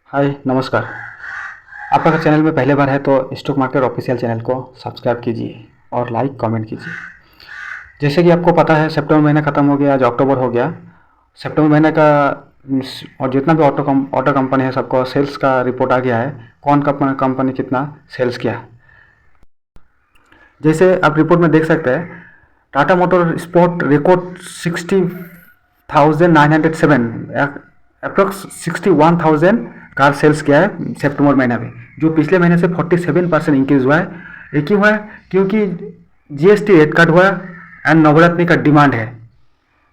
हाय नमस्कार। आप अगर चैनल में पहले बार है तो स्टॉक मार्केट ऑफिशियल चैनल को सब्सक्राइब कीजिए और लाइक कमेंट कीजिए। जैसे कि आपको पता है सितंबर महीना ख़त्म हो गया, आज अक्टूबर हो गया। सितंबर महीने का और जितना भी ऑटो कंपनी है सबको सेल्स का रिपोर्ट आ गया है, कौन कंपनी कितना सेल्स किया। जैसे आप रिपोर्ट में देख सकते हैं, Tata motor sport record 60,907 approx 61,000 car sales किया है सितंबर महीना में, जो पिछले महीने से 47% इंक्रीज हुआ है। ये क्यों हुआ है? क्योंकि जीएसटी रेट कट हुआ एंड नवरात्रि का डिमांड है।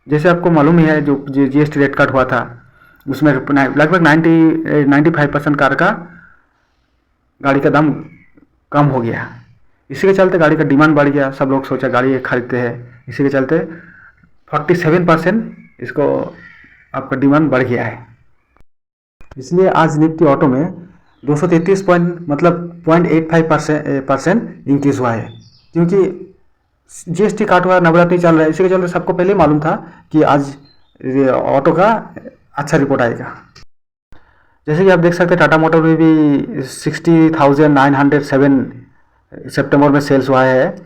जैसे आपको मालूम ही है, जो जीएसटी रेट कट हुआ था उसमें लगभग 95% कार का गाड़ी का दाम कम हो गया। इसी के चलते गाड़ी का डिमांड बढ़ गया, सब लोग सोचा गाड़ी खरीदते हैं, इसी के चलते 47% इसको आपका डिमांड बढ़ गया है। इसलिए आज निफ्टी ऑटो में 233 पॉइंट मतलब 0.85% इंक्रीज हुआ है, क्योंकि जीएसटी काट हुआ, नवरात्रि चल रहा है। इसी के चलते सबको पहले ही मालूम था कि आज ऑटो का अच्छा रिपोर्ट आएगा। जैसे कि आप देख सकते हैं टाटा मोटर में भी 60,907 सितंबर में सेल्स हुआ है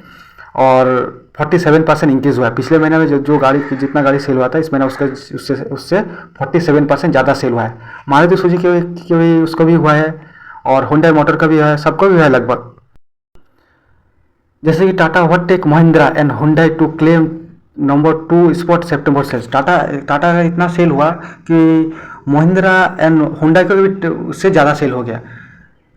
और 47% इंक्रीज हुआ है। पिछले महीने में जो गाड़ी जितना गाड़ी सेल हुआ था, इस महीने उससे 47% ज़्यादा सेल हुआ है। मारुति सुजुकी के भी उसको भी हुआ है और हुंडई मोटर का भी है, सबको भी हुआ है लगभग। जैसे कि Tata overtake Mahindra and Hyundai to claim number 2 spot सितंबर सेल्स। टाटा का इतना सेल हुआ कि महिंद्रा एंड हुंडई का भी उससे ज़्यादा सेल हो गया।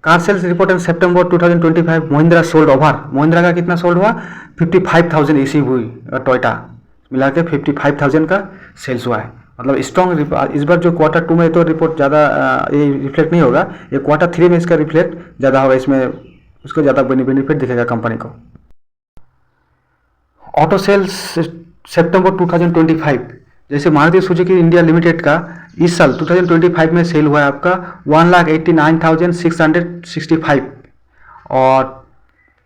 कार सेल्स रिपोर्ट इन सितंबर 2025 महिंद्रा सोल्ड ओवर। महिंद्रा का कितना सोल्ड हुआ? 55,000 एसी हुई, टोयोटा मिला के 55,000 का सेल्स हुआ है। मतलब स्ट्रॉन्ग। इस बार जो क्वार्टर 2 में तो रिपोर्ट ज़्यादा ये रिफ्लेक्ट नहीं होगा, ये क्वार्टर 3 में इसका रिफ्लेक्ट ज़्यादा होगा, इसमें उसको ज़्यादा बेनिफिट दिखेगा कंपनी को। ऑटो सेल्स सितंबर 2025, जैसे मारुति सुजुकी इंडिया लिमिटेड का इस साल 2025 में सेल हुआ है आपका 1,89,665 और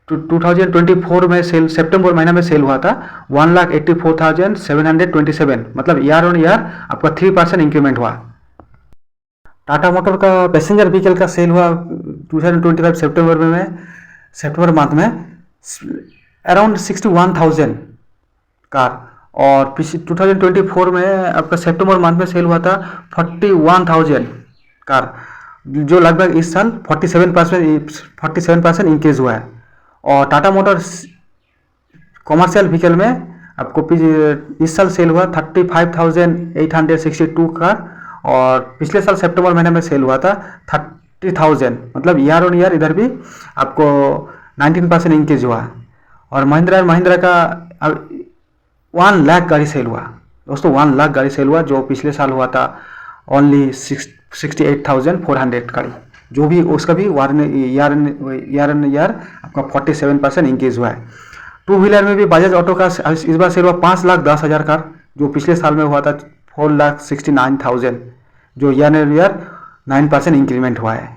2024 में सेल सितंबर महीना में सेल हुआ था 1,84,727, मतलब ईयर ऑन ईयर आपका 3% इंक्रीमेंट हुआ। टाटा मोटर का पैसेंजर व्हीकल का सेल हुआ 2025 सितंबर मंथ में अराउंड 61,000 कार, और 2024 में आपका सितंबर मंथ में सेल हुआ था 41,000 कार, जो लगभग इस साल 47% इंक्रीज हुआ है। और टाटा मोटर्स कॉमर्शियल व्हीकल में आपको इस साल सेल हुआ 35,862 कार, और पिछले साल सितंबर महीने में सेल हुआ था 30,000, मतलब ईयर ऑन ईयर इधर भी आपको 19% इंक्रीज हुआ। और महिंद्रा का 1 लाख गाड़ी सेल हुआ दोस्तों, 1 लाख गाड़ी सेल हुआ, जो पिछले साल हुआ था ओनली 68,400 गाड़ी, जो भी उसका भी ईयर आपका 47% इंक्रीज हुआ है। 2 व्हीलर में भी बजाज ऑटो का इस बार सेल हुआ 5,10,000 कार, जो पिछले साल में हुआ था 4,69,000, जो ईयर 9% इंक्रीमेंट हुआ है।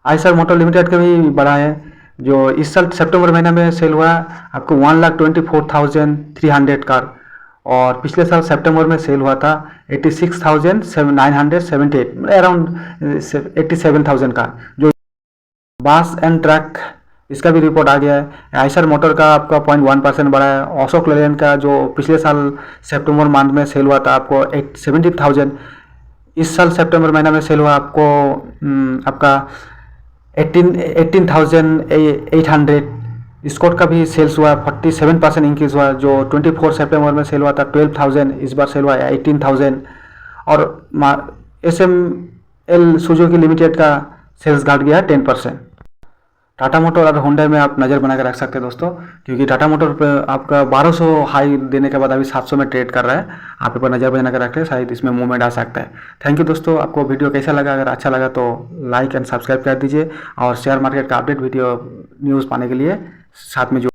आइसर मोटर लिमिटेड का भी बड़ा है, जो इस साल सितंबर महीने में सेल हुआ आपको 1,24,300 कार, और पिछले साल सितंबर में सेल हुआ था 86,978, अराउंड 87,000 कार। जो बस एंड ट्रक, इसका भी रिपोर्ट आ गया है। आइसर मोटर का आपका 0.1% बढ़ा है। अशोक लेलैंड का जो पिछले साल सितंबर मंथ में सेल हुआ था आपको 70,000, इस साल सितंबर महीना में सेल हुआ आपको आपका 18,800। स्कॉट का भी सेल्स हुआ 47% इंक्रीज हुआ, जो 24 सितंबर में सेल हुआ था 12,000, इस बार सेल हुआ 18,000। और SML सुजुकी लिमिटेड का सेल्स घट गया 10%। टाटा मोटर और हुंडई में आप नज़र बना कर रख सकते हैं दोस्तों, क्योंकि टाटा मोटर पर आपका 1200 हाई देने के बाद अभी 700 में ट्रेड कर रहा है। आप पर नज़र बना कर रखते हैं, शायद इसमें मूवमेंट आ सकता है। थैंक यू दोस्तों, आपको वीडियो कैसा लगा? अगर अच्छा लगा तो लाइक एंड सब्सक्राइब कर दीजिए, और शेयर मार्केट का अपडेट वीडियो न्यूज़ पाने के लिए साथ में जो